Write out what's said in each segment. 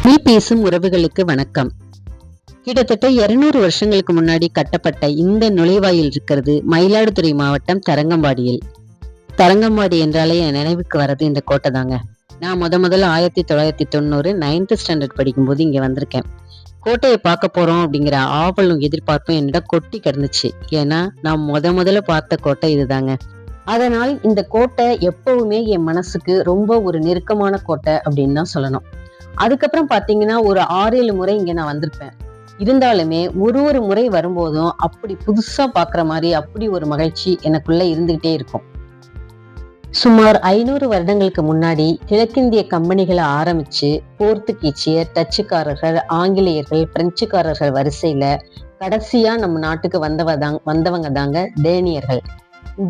நீ பேசும் உறவுகளுக்கு வணக்கம். கிட்டத்தட்ட 200 வருஷங்களுக்கு முன்னாடி கட்டப்பட்ட இந்த நுழைவாயில் இருக்கிறது மயிலாடுதுறை மாவட்டம் தரங்கம்பாடியில். தரங்கம்பாடி என்றாலே என் நினைவுக்கு வர்றது இந்த கோட்டை தாங்க. நான் முதல்ல 1990 9th ஸ்டாண்டர்ட் படிக்கும்போது இங்க வந்திருக்கேன். கோட்டையை பார்க்க போறோம் அப்படிங்கிற ஆவலும் எதிர்பார்ப்பும் என்னிடம் கொட்டி கிடந்துச்சு. ஏன்னா நான் முதல்ல பார்த்த கோட்டை இதுதாங்க. அதனால் இந்த கோட்டை எப்பவுமே என் மனசுக்கு ரொம்ப ஒரு நெருக்கமான கோட்டை அப்படின்னு தான் சொல்லணும். அதுக்கப்புறம் பாத்தீங்கன்னா ஒரு 6-7 முறை இங்க நான் வந்திருப்பேன். இருந்தாலுமே ஒரு முறை வரும்போதும் அப்படி புதுசா பாக்குற மாதிரி அப்படி ஒரு மகிழ்ச்சி எனக்குள்ள இருந்துகிட்டே இருக்கும். சுமார் 500 வருடங்களுக்கு முன்னாடி கிழக்கிந்திய கம்பெனிகளை ஆரம்பிச்சு போர்த்துகீசியர், டச்சுக்காரர்கள், ஆங்கிலேயர்கள், பிரெஞ்சுக்காரர்கள் வரிசையில கடைசியா நம்ம நாட்டுக்கு வந்தவங்க தாங்க டேனியர்கள்.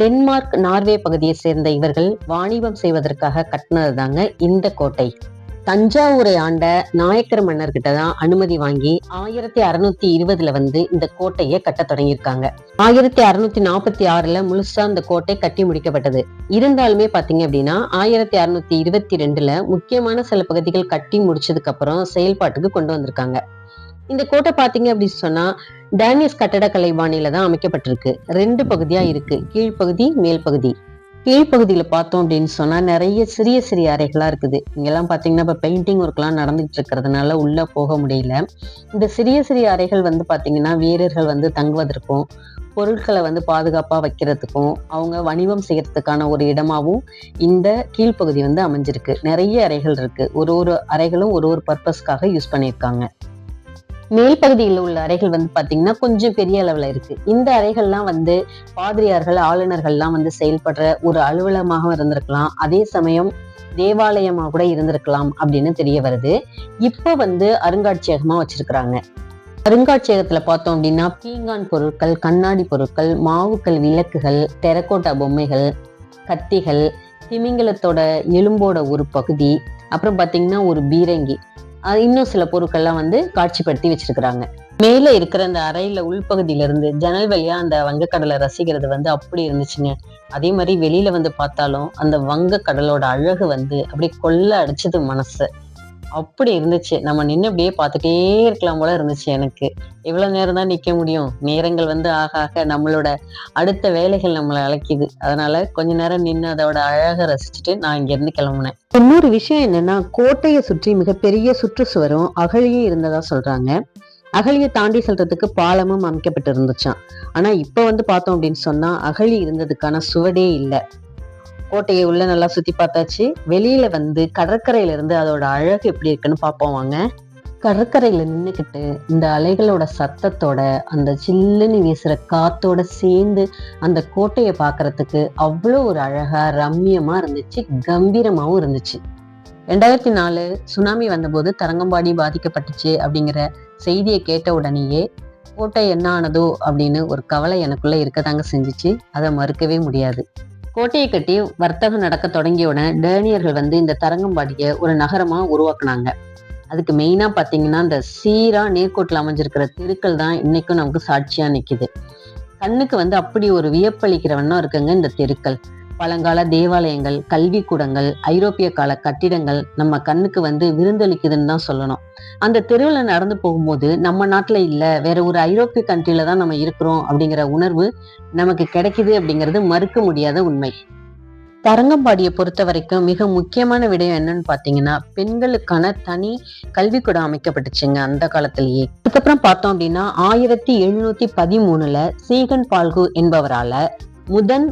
டென்மார்க், நார்வே பகுதியை சேர்ந்த இவர்கள் வாணிபம் செய்வதற்காக கட்டினது தாங்க இந்த கோட்டை. தஞ்சாவூரை ஆண்ட நாயக்கர் மன்னர்கிட்ட தான் அனுமதி வாங்கி 1620 வந்து இந்த கோட்டையை கட்ட தொடங்கியிருக்காங்க. 1646 முழுசா இந்த கோட்டை கட்டி முடிக்கப்பட்டது. இருந்தாலுமே பாத்தீங்க அப்படின்னா 1622 முக்கியமான சில பகுதிகள் கட்டி முடிச்சதுக்கு அப்புறம் செயல்பாட்டுக்கு கொண்டு வந்திருக்காங்க. இந்த கோட்டை பாத்தீங்க அப்படின்னு சொன்னா டேனிஷ் கட்டடக்கலை பாணியில தான் அமைக்கப்பட்டிருக்கு. 2 பகுதியா இருக்கு, கீழ்ப்பகுதி, மேல் பகுதி. கீழ்ப்பகுதியில பார்த்தோம் அப்படின்னு சொன்னா நிறைய சிறிய சிறிய அறைகளா இருக்குது. இங்கெல்லாம் பாத்தீங்கன்னா இப்ப பெயிண்டிங் ஒர்க் எல்லாம் நடந்துட்டு இருக்கிறதுனால உள்ள போக முடியல. இந்த சிறிய சிறிய அறைகள் வந்து பாத்தீங்கன்னா வீரர்கள் வந்து தங்குவதற்கும், பொருட்களை வந்து பாதுகாப்பா வைக்கிறதுக்கும், அவங்க வணிகம் செய்யறதுக்கான ஒரு இடமாவும் இந்த கீழ்ப்பகுதி வந்து அமைஞ்சிருக்கு. நிறைய அறைகள் இருக்கு. ஒரு அறைகளும் ஒரு பர்பஸ்க்காக யூஸ் பண்ணியிருக்காங்க. மேல் பகுதியில் உள்ள அறைகள் வந்து பாத்தீங்கன்னா கொஞ்சம் பெரிய அளவுல இருக்கு. இந்த அறைகள்லாம் வந்து பாதிரியார்கள், ஆளுநர்கள்லாம் வந்து செயல்படுற ஒரு அலுவலகமாக இருந்திருக்கலாம், அதே சமயம் தேவாலயமா கூட இருந்திருக்கலாம் அப்படின்னு தெரிய வருது. இப்ப வந்து அருங்காட்சியகமா வச்சிருக்கிறாங்க. அருங்காட்சியகத்துல பார்த்தோம் அப்படின்னா பீங்கான் பொருட்கள், கண்ணாடி பொருட்கள், மாவுக்கல் விளக்குகள், டெரக்கோட்டா பொம்மைகள், கத்திகள், திமிங்கலத்தோட எலும்போட ஒரு பகுதி, அப்புறம் பாத்தீங்கன்னா ஒரு பீரங்கி, இன்னும் சில பொருட்கள்லாம் வந்து காட்சிப்படுத்தி வச்சிருக்கிறாங்க. மேல இருக்கிற அந்த அறையில உள்பகுதியில இருந்து ஜன்னல் வழியா அந்த வங்கக்கடலை ரசிக்கிறது வந்து அப்படி இருந்துச்சுங்க. அதே மாதிரி வெளியில வந்து பார்த்தாலும் அந்த வங்கக்கடலோட அழகு வந்து அப்படியே கொள்ள அடிச்சது மனசு. அப்படி இருந்துச்சு. நம்ம நின்று அப்படியே பார்த்துட்டே இருக்கலாம் போல இருந்துச்சு எனக்கு. எவ்வளவு நேரம் தான் நிக்க முடியும்? நேரங்கள் வந்து ஆக ஆக நம்மளோட அடுத்த வேலைகள் நம்மளை அழைக்குது. அதனால கொஞ்ச நேரம் நின்று அதோட அழகை ரசிச்சுட்டு நான் இங்க இருந்து கிளம்புனேன். இன்னொரு விஷயம் என்னன்னா, கோட்டையை சுற்றி மிகப்பெரிய சுற்றுச்சுவரும் அகழியும் இருந்ததா சொல்றாங்க. அகழியை தாண்டி செல்றதுக்கு பாலமும் அமைக்கப்பட்டு இருந்துச்சான். ஆனா இப்ப வந்து பார்த்தோம் அப்படின்னு சொன்னா அகழி இருந்ததுக்கான சுவடே இல்லை. கோட்டையை உள்ள நல்லா சுத்தி பார்த்தாச்சு. வெளியில வந்து கடற்கரையில இருந்து அதோட அழகு எப்படி இருக்குன்னு பார்ப்போம் வாங்க. கடற்கரையில நின்னுக்கிட்டு இந்த அலைகளோட சத்தத்தோட அந்த சில்லுன்னு வீசுற காத்தோட சேர்ந்து அந்த கோட்டையை பார்க்கறதுக்கு அவ்வளோ ஒரு அழகா ரம்மியமா இருந்துச்சு, கம்பீரமாவும் இருந்துச்சு. 2004 சுனாமி வந்தபோது தரங்கம்பாடி பாதிக்கப்பட்டுச்சு அப்படிங்கிற செய்தியை கேட்ட உடனேயே கோட்டை என்ன ஆனதோ அப்படின்னு ஒரு கவலை எனக்குள்ள இருக்கதாங்க செஞ்சுச்சு. அதை மறுக்கவே முடியாது. கோட்டையை கட்டி வர்த்தகம் நடக்க தொடங்கிய உடனே டேனியர்கள் வந்து இந்த தரங்கம்பாடியை ஒரு நகரமா உருவாக்குனாங்க. அதுக்கு மெயினா பாத்தீங்கன்னா இந்த சீரா நேர்கோட்டில் அமைஞ்சிருக்கிற தெருக்கள் தான் இன்னைக்கும் நமக்கு சாட்சியா நிக்குது. கண்ணுக்கு வந்து அப்படி ஒரு வியப்பளிக்கிற வண்ணம் இருக்குங்க இந்த தெருக்கள். பழங்கால தேவாலயங்கள், கல்விக்கூடங்கள், ஐரோப்பிய கால கட்டிடங்கள் நம்ம கண்ணுக்கு வந்து விருந்தளிக்குதுன்னு தான் சொல்லணும். அந்த தெருவில் நடந்து போகும்போது நம்ம நாட்டுல இல்ல, வேற ஒரு ஐரோப்பிய கண்ட்ரில தான் நம்ம இருக்கிறோம் அப்படிங்கிற உணர்வு நமக்கு கிடைக்குது அப்படிங்கிறது மறுக்க முடியாத உண்மை. தரங்கம்பாடியை பொறுத்த வரைக்கும் மிக முக்கியமான விடயம் என்னன்னு பாத்தீங்கன்னா பெண்களுக்கான தனி கல்விக்கூடம் அமைக்கப்பட்டுச்சுங்க அந்த காலத்திலேயே. அதுக்கப்புறம் பார்த்தோம் அப்படின்னா 1713 சீகன் பால்கு என்பவரால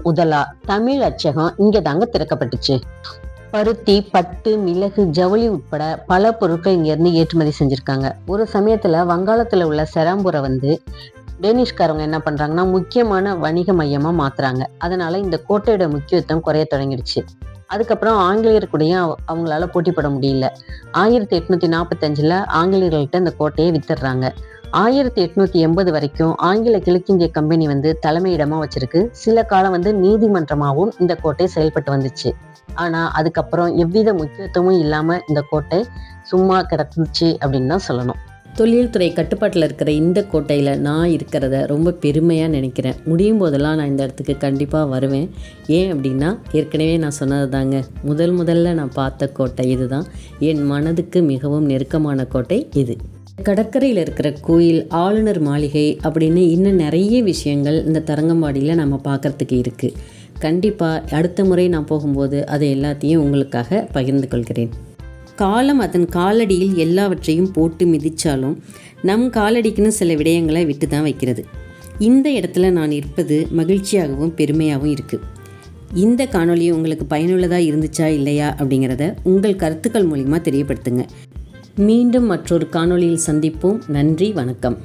முதலா தமிழ் அச்சகம் இங்க தாங்க திறக்கப்பட்டுச்சு. பருத்தி, பட்டு, மிளகு, ஜவுளி உட்பட பல பொருட்கள் இங்க இருந்து ஏற்றுமதி செஞ்சிருக்காங்க. ஒரு சமயத்துல வங்காளத்துல உள்ள செராம்பூரை வந்து டேனிஷ்காரவங்க என்ன பண்றாங்கன்னா முக்கியமான வணிக மையமா மாத்துறாங்க. அதனால இந்த கோட்டையோட முக்கியத்துவம் குறைய தொடங்கிடுச்சு. அதுக்கப்புறம் ஆங்கிலேயர் கூடயும் அவங்களால போட்டி போட முடியல. 1845 ஆங்கிலேயர்கள்ட்ட இந்த கோட்டையை வித்துடுறாங்க. 1880 வரைக்கும் ஆங்கில கிழக்கிந்திய கம்பெனி வந்து தலைமையிடமா வச்சிருக்கு. சில காலம் வந்து நீதிமன்றமாகவும் இந்த கோட்டை செயல்பட்டு வந்துச்சு. ஆனா அதுக்கப்புறம் எவ்வித முக்கியத்துவமும் இல்லாம இந்த கோட்டை சும்மா கிடந்துச்சு அப்படின்னு தான் சொல்லணும். தொழில்துறை கட்டுப்பாட்டில் இருக்கிற இந்த கோட்டையில் நான் இருக்கிறத ரொம்ப பெருமையாக நினைக்கிறேன். முடியும் போதெல்லாம் நான் இந்த இடத்துக்கு கண்டிப்பாக வருவேன். ஏன் அப்படின்னா, ஏற்கனவே நான் சொன்னது தாங்க, முதல்ல நான் பார்த்த கோட்டை இது தான். என் மனதுக்கு மிகவும் நெருக்கமான கோட்டை இது. கடற்கரையில் இருக்கிற கோயில், ஆளுநர் மாளிகை அப்படின்னு இன்னும் நிறைய விஷயங்கள் இந்த தரங்கம்பாடியில் நம்ம பார்க்குறதுக்கு இருக்குது. கண்டிப்பாக அடுத்த முறை நான் போகும்போது அதை எல்லாத்தையும் உங்களுக்காக பகிர்ந்து கொள்கிறேன். காலம் அதன் காலடியில் எல்லாவற்றையும் போட்டு மிதித்தாலும் நம் காலடிக்குன்னு சில விடயங்களை விட்டு தான் வைக்கிறது. இந்த இடத்துல நான் இருப்பது மகிழ்ச்சியாகவும் பெருமையாகவும் இருக்குது. இந்த காணொளி உங்களுக்கு பயனுள்ளதாக இருந்துச்சா இல்லையா அப்படிங்கிறத உங்கள் கருத்துக்கள் மூலிமா தெரியப்படுத்துங்க. மீண்டும் மற்றொரு காணொளியில் சந்திப்போம். நன்றி, வணக்கம்.